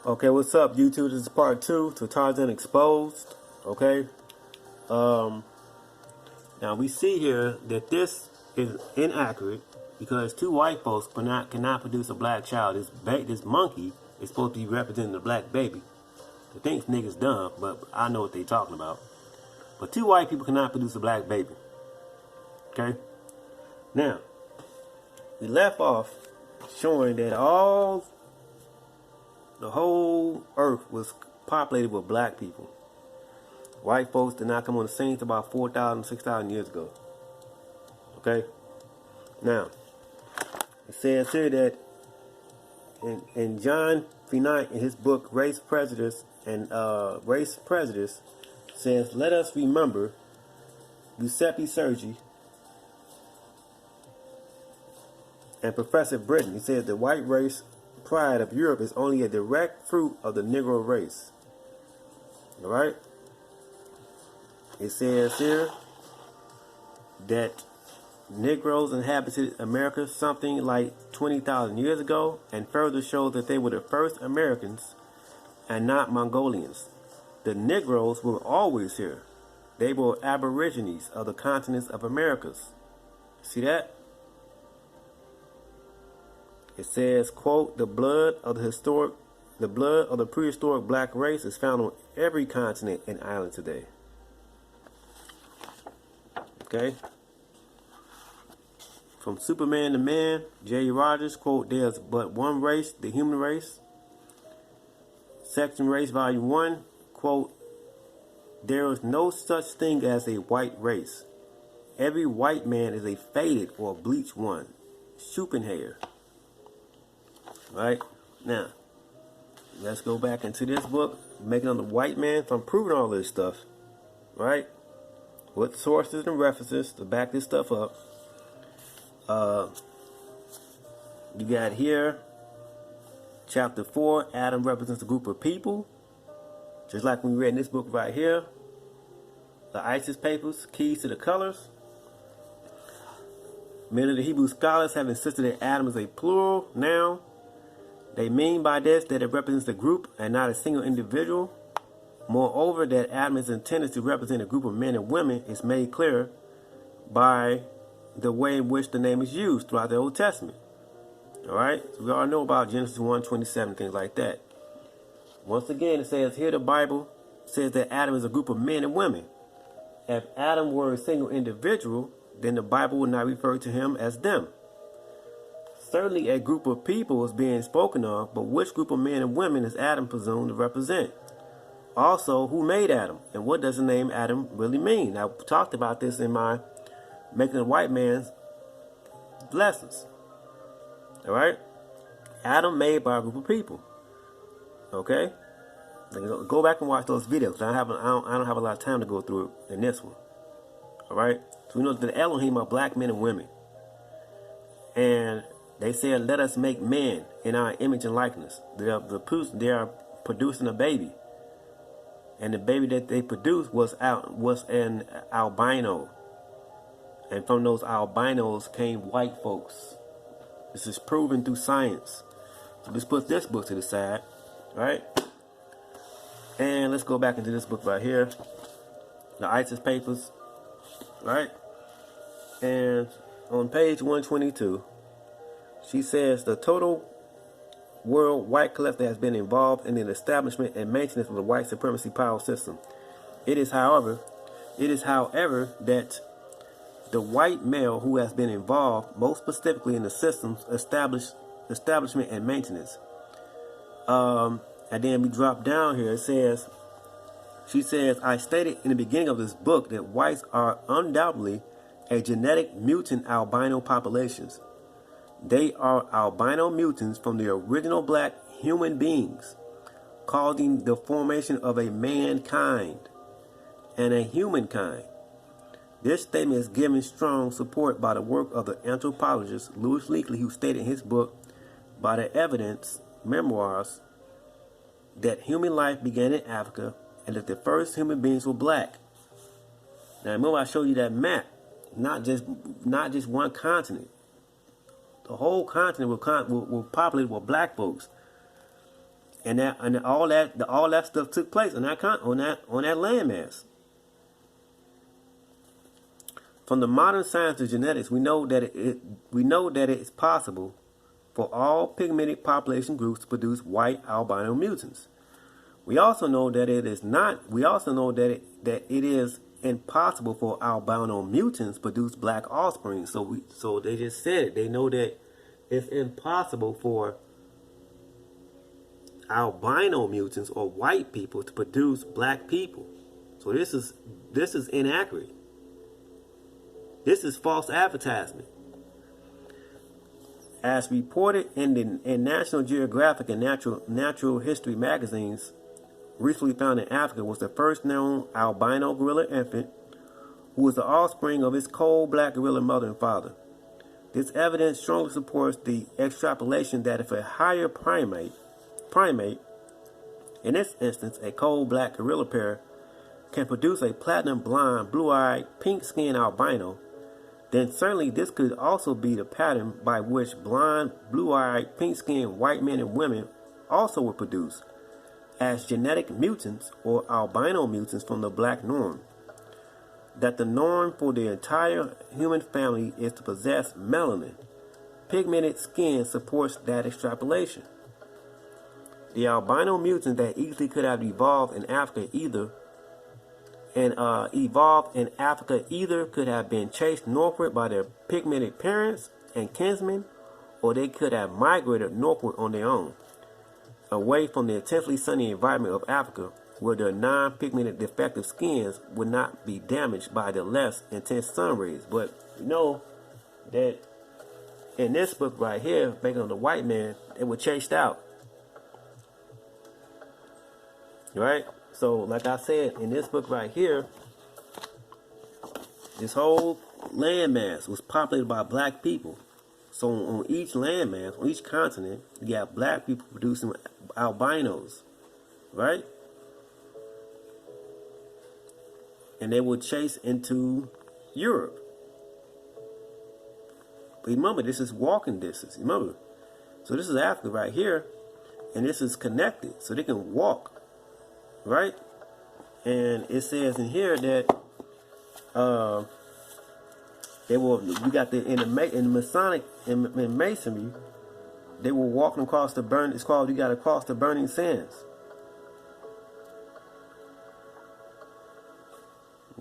Okay, what's up, YouTube? This is part 2 to Tarzan Exposed. Okay. Um, Now we see here that this is inaccurate because two white folks cannot produce a black child. This monkey is supposed to be representing the black baby. They think niggas dumb, but I know what they talking about. But two white people cannot produce a black baby. Okay. Now we left off showing that the whole earth was populated with black people. White folks did not come on the scene until about 4,000, 6,000 years ago. Okay? Now, it says here that in John Finite, in his book Race Prejudice says, let us remember Giuseppe Sergi and Professor Britton. He says the white race pride of Europe is only a direct fruit of the Negro race. Alright? It says here that Negroes inhabited America something like 20,000 years ago, and further shows that they were the first Americans and not Mongolians. The Negroes were always here. They were aborigines of the continents of Americas. See that? It says, quote, the blood of the prehistoric black race is found on every continent and island today. Okay. From Superman to Man, J. Rogers, quote, there's but one race, the human race. Section Race, Volume 1, quote, there is no such thing as a white race. Every white man is a faded or bleached one. Schopenhauer. Right? Now, let's go back into this book, Making on the White Man. So I'm proving all this stuff. Right? With sources and references to back this stuff up. You got here, chapter 4, Adam represents a group of people. Just like we read in this book right here. The ISIS papers, keys to the colors. Many of the Hebrew scholars have insisted that Adam is a plural noun. They mean by this that it represents a group and not a single individual. Moreover, that Adam is intended to represent a group of men and women is made clear by the way in which the name is used throughout the Old Testament. Alright? So we all know about Genesis 1:27, things like that. Once again, it says here the Bible says that Adam is a group of men and women. If Adam were a single individual, then the Bible would not refer to him as them. Certainly a group of people is being spoken of, but which group of men and women is Adam presumed to represent? Also, who made Adam? And what does the name Adam really mean? I talked about this in my Making the White Man's lessons. Alright? Adam made by a group of people. Okay? Go back and watch those videos. I don't have a lot of time to go through it in this one. Alright? So we know that the Elohim are black men and women. And they said, let us make men in our image and likeness. They are producing a baby. And the baby that they produced was an albino. And from those albinos came white folks. This is proven through science. So let's put this book to the side. Right? And let's go back into this book right here. The ISIS papers. Right? And on page 122, she says the total world white collective has been involved in the establishment and maintenance of the white supremacy power system. It is, however, that the white male who has been involved most specifically in the system's establishment and maintenance. And then we drop down here. It says, she says, I stated in the beginning of this book that whites are undoubtedly a genetic mutant albino populations. They are albino mutants from the original black human beings, causing the formation of a mankind and a humankind. This statement is given strong support by the work of the anthropologist Louis Leakey, who stated in his book, By the Evidence, Memoirs, that human life began in Africa and that the first human beings were black. Now remember I showed you that map, not just one continent. The whole continent were populated with black folks. and all that stuff took place on that landmass. From the modern science of genetics, we know that it's possible for all pigmented population groups to produce white albino mutants. We also know that it is not. We also know that it is impossible for albino mutants to produce black offspring. So they just said it. They know that it's impossible for albino mutants or white people to produce black people. So this is inaccurate. This is false advertisement. As reported in National Geographic and Natural History magazines, recently found in Africa was the first known albino gorilla infant who was the offspring of his coal-black gorilla mother and father. This evidence strongly supports the extrapolation that if a higher primate, in this instance a coal-black gorilla pair, can produce a platinum-blonde, blue-eyed, pink-skinned albino, then certainly this could also be the pattern by which blonde, blue-eyed, pink-skinned white men and women also were produced as genetic mutants or albino mutants from the black norm. That the norm for the entire human family is to possess melanin, pigmented skin, supports that extrapolation. The albino mutant that easily could have evolved in Africa either could have been chased northward by their pigmented parents and kinsmen, or they could have migrated northward on their own, away from the intensely sunny environment of Africa, where their non-pigmented defective skins would not be damaged by the less intense sun rays. But you know that in this book right here, based on the white man, they were chased out. Right? So, like I said, in this book right here, this whole landmass was populated by black people. So on each landmass, on each continent, you have black people producing albinos, right? And they will chase into Europe. But remember, this is walking distance. Remember, so this is Africa right here, and this is connected, so they can walk. Right, and it says in here that they will. We got in Masonic in Masonry, they were walking across the burn. It's called you got to cross the burning sands.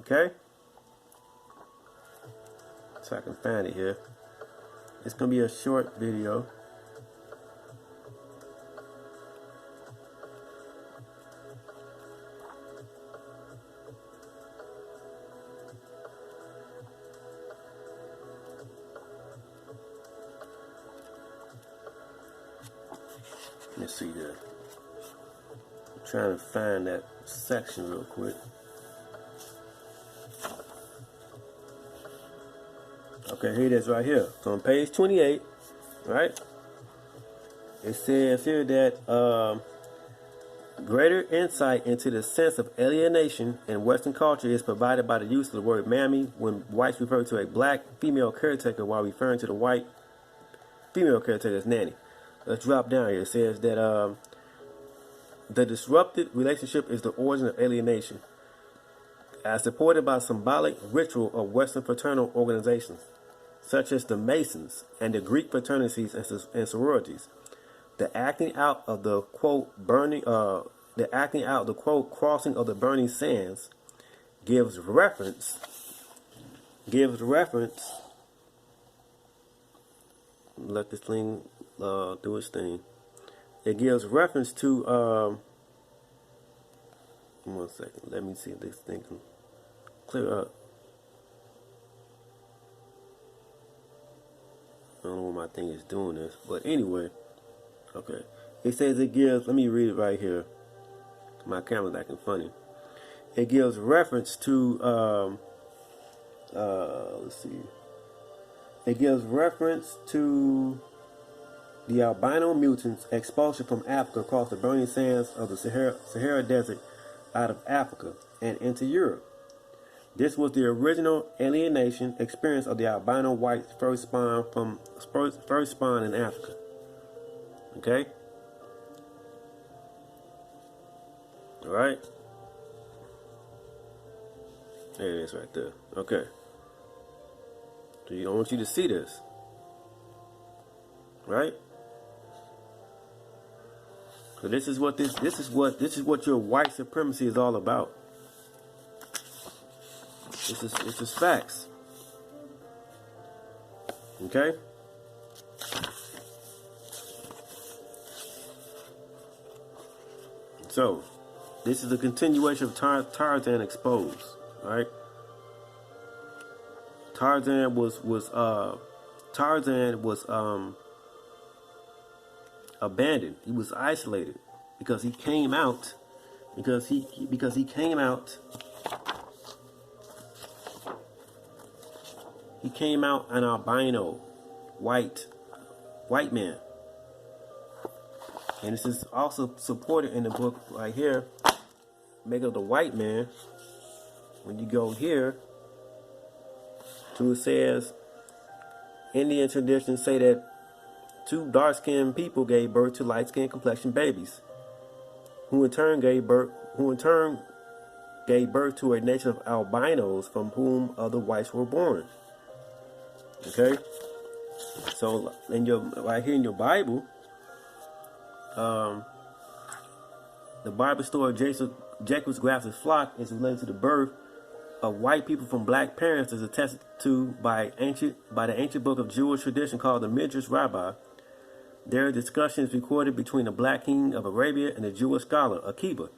Okay, so I can find it here. It's gonna be a short video. Let's see here. I'm trying to find that section real quick. Okay, here it is right here. So on page 28, right? It says here that greater insight into the sense of alienation in Western culture is provided by the use of the word mammy when whites refer to a black female caretaker while referring to the white female caretaker as nanny. Let's drop down here. It says that the disrupted relationship is the origin of alienation, as supported by symbolic ritual of Western fraternal organizations, such as the Masons and the Greek fraternities and sororities. The acting out of the quote crossing of the burning sands gives reference. Let this thing do its thing. It gives reference to 1 second. Let me see if this thing can clear up. I don't know why my thing is doing this, but anyway, okay. It says it gives. Let me read it right here. My camera's acting funny. It gives reference to let's see. It gives reference to the albino mutants' expulsion from Africa across the burning sands of the Sahara Desert out of Africa and into Europe. This was the original alienation experience of the albino whites first spawn in Africa. Okay? All right. There it is right there. Okay. So I want you to see this. Right? So this is what your white supremacy is all about. It's just facts. Okay? So, this is a continuation of Tarzan Exposed, right? Tarzan was abandoned. He was isolated because he came out an albino white man. And this is also supported in the book right here, Make of the White Man. When you go here to it says Indian traditions say that two dark-skinned people gave birth to light-skinned complexion babies, who in turn gave birth to a nation of albinos from whom other whites were born. Okay? So right here in your Bible, the Bible story Jacob's grafted flock is related to the birth of white people from black parents, is attested to by the ancient book of Jewish tradition called the Midrash Rabbah. There are discussions recorded between the black king of Arabia and the Jewish scholar Akiba.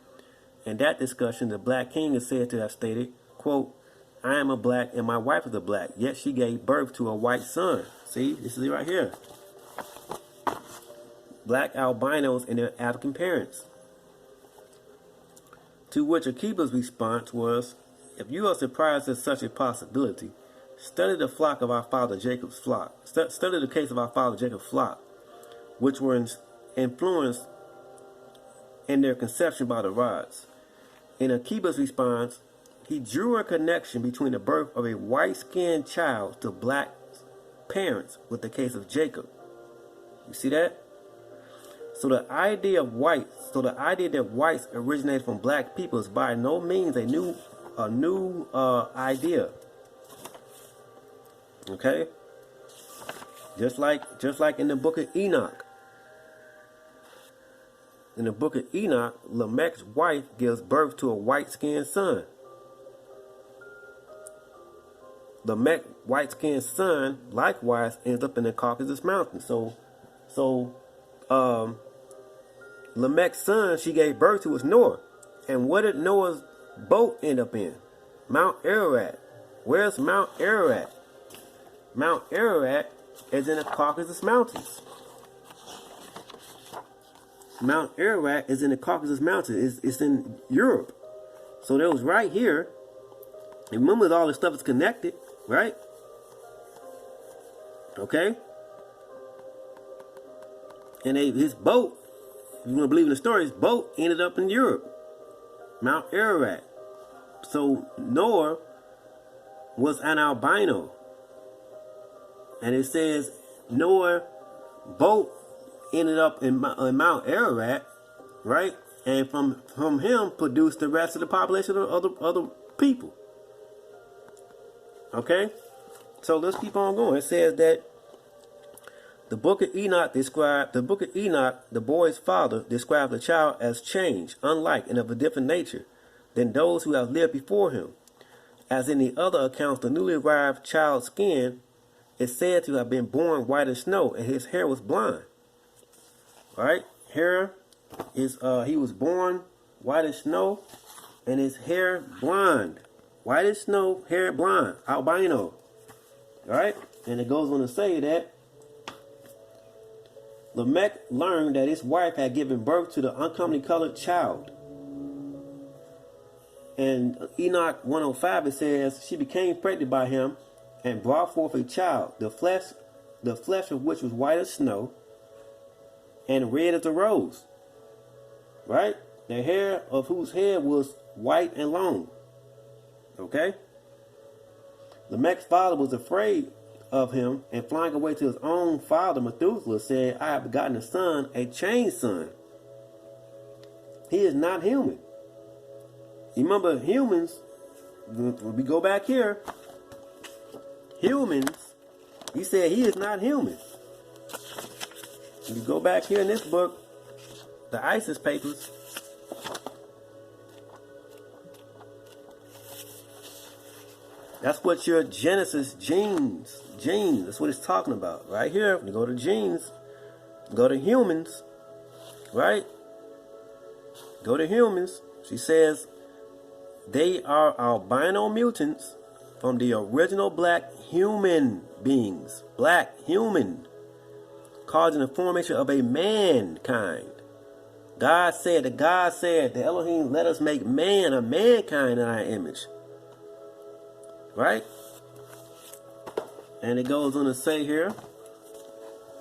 In that discussion, the black king is said to have stated, quote, "I am a black and my wife is a black, yet she gave birth to a white son." See, this is it right here. Black albinos and their African parents. To which Akiba's response was, "If you are surprised at such a possibility, study the flock of our father Jacob's flock. Study the case of our father Jacob's flock, which were influenced in their conception by the rods." In Akiba's response, he drew a connection between the birth of a white-skinned child to black parents with the case of Jacob. You see that? So the idea that whites originated from black people is by no means a new idea. Okay? Just like in the book of Enoch. In the book of Enoch, Lamech's wife gives birth to a white-skinned son. Lamech's white-skinned son likewise ends up in the Caucasus Mountains. So Lamech's son she gave birth to was Noah. And what did Noah's boat end up in? Mount Ararat. Where's Mount Ararat? Mount Ararat is in the Caucasus Mountains. Mount Ararat is in the Caucasus Mountains. It's in Europe. So that was right here. And remember, all this stuff is connected, right? Okay? And his boat, if you want to believe in the story, his boat ended up in Europe. Mount Ararat. So Noah was an albino. And it says Noah's boat ended up in Mount Ararat, right? And from him produced the rest of the population of other people. Okay? So let's keep on going. It says that the book of Enoch, the boy's father, described the child as changed, unlike, and of a different nature than those who have lived before him. As in the other accounts, the newly arrived child's skin is said to have been born white as snow, and his hair was blonde. Right? Hair is he was born white as snow, and his hair blonde. White as snow, hair blonde, albino. Right? And it goes on to say that Lamech learned that his wife had given birth to the uncommonly colored child. And Enoch 105, it says, she became pregnant by him and brought forth a child, the flesh of which was white as snow and red as a rose. Right? The hair of whose head was white and long. Okay? Lamech's father was afraid of him, and flying away to his own father, Methuselah, said, "I have begotten a son, a changed son. He is not human." remember humans, when we go back here, humans, he said he is not human. If you go back here in this book, the ISIS papers, that's what your Genesis genes, that's what it's talking about. Right here, when you go to genes, go to humans, right? Go to humans. She says they are albino mutants from the original black human beings. Black human. Causing the formation of a mankind. God said, the Elohim, let us make man, a mankind in our image. Right? And it goes on to say here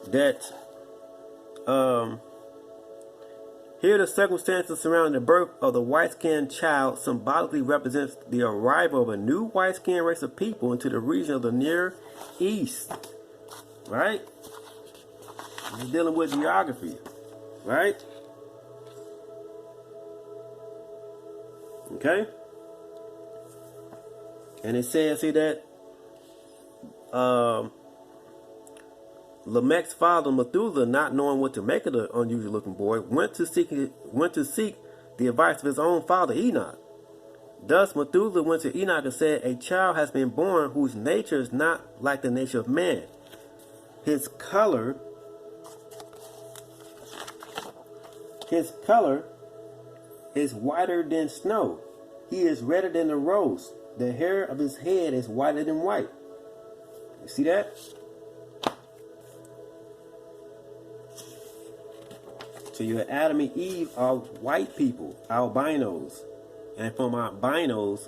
that here the circumstances surrounding the birth of the white-skinned child symbolically represents the arrival of a new white-skinned race of people into the region of the Near East. Right? He's dealing with geography. Right? Okay? And it says here that Lamech's father Methuselah, not knowing what to make of the unusual looking boy, went to seek the advice of his own father Enoch. Thus Methuselah went to Enoch and said, a child has been born whose nature is not like the nature of man. His color is whiter than snow. He is redder than the rose. The hair of his head is whiter than white. You see that? So your Adam and Eve are white people, albinos. And from albinos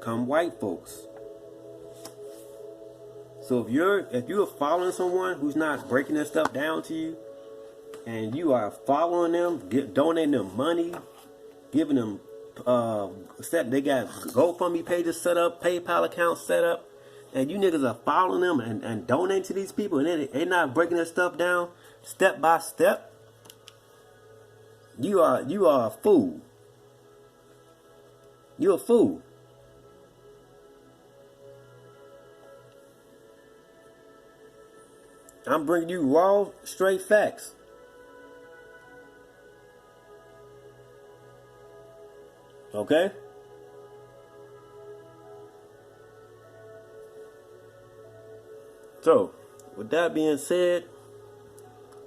come white folks. So if you're following someone who's not breaking their stuff down to you, and you are following them, donating them money, giving them they got GoFundMe pages set up, PayPal accounts set up, and you niggas are following them and donating to these people, and they're not breaking their stuff down step by step, you are a fool. You're a fool. I'm bringing you raw, straight facts. Okay? So, with that being said,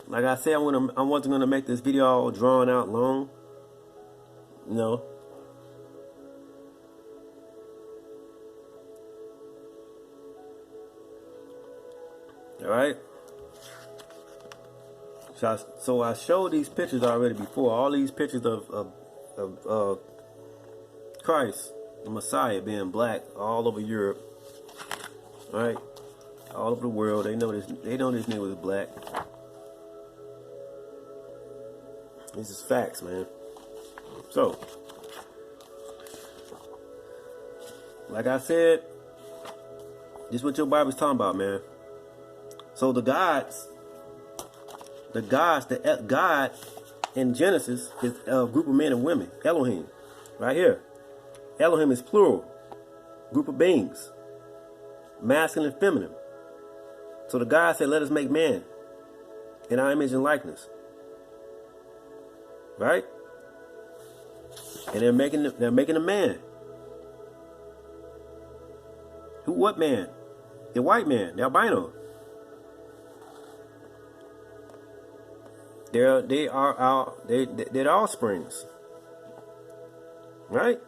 like I said, I wasn't gonna make this video all drawn out long. You know. Alright? So I showed these pictures already before. All these pictures of Christ, the Messiah, being black all over Europe, right? All over the world, they know this nigga was black. This is facts, man. So, like I said, this is what your Bible's talking about, man. So the God in Genesis is a group of men and women, Elohim, right here. Elohim is plural, group of beings, masculine and feminine. So the God said, let us make man in our image and likeness. Right? And they're making a man. Who? What man? The white man, the albino. They're offsprings. Right?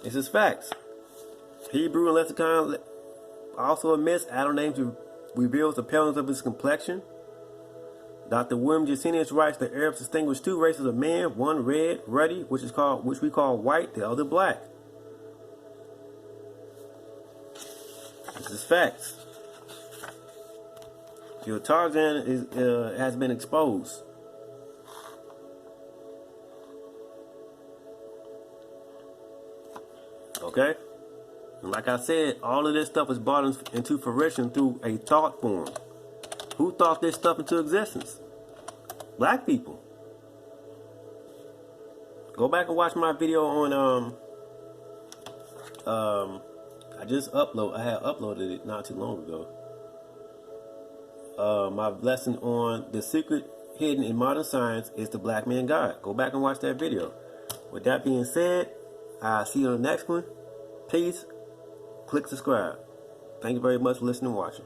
This is facts. Hebrew and lexicon also admits Adam name reveals the paleness of his complexion. Dr. William Gesenius writes that Arabs distinguish two races of men, one red, ruddy, which we call white, the other black. This is facts. Your Tarzan has been exposed. Okay? And like I said, all of this stuff is brought into fruition through a thought form. Who thought this stuff into existence? Black people. Go back and watch my video on I had uploaded it not too long ago. My lesson on the secret hidden in modern science is the black man God. Go back and watch that video. With that being said, I'll see you on the next one. Peace. Click subscribe. Thank you very much for listening and watching.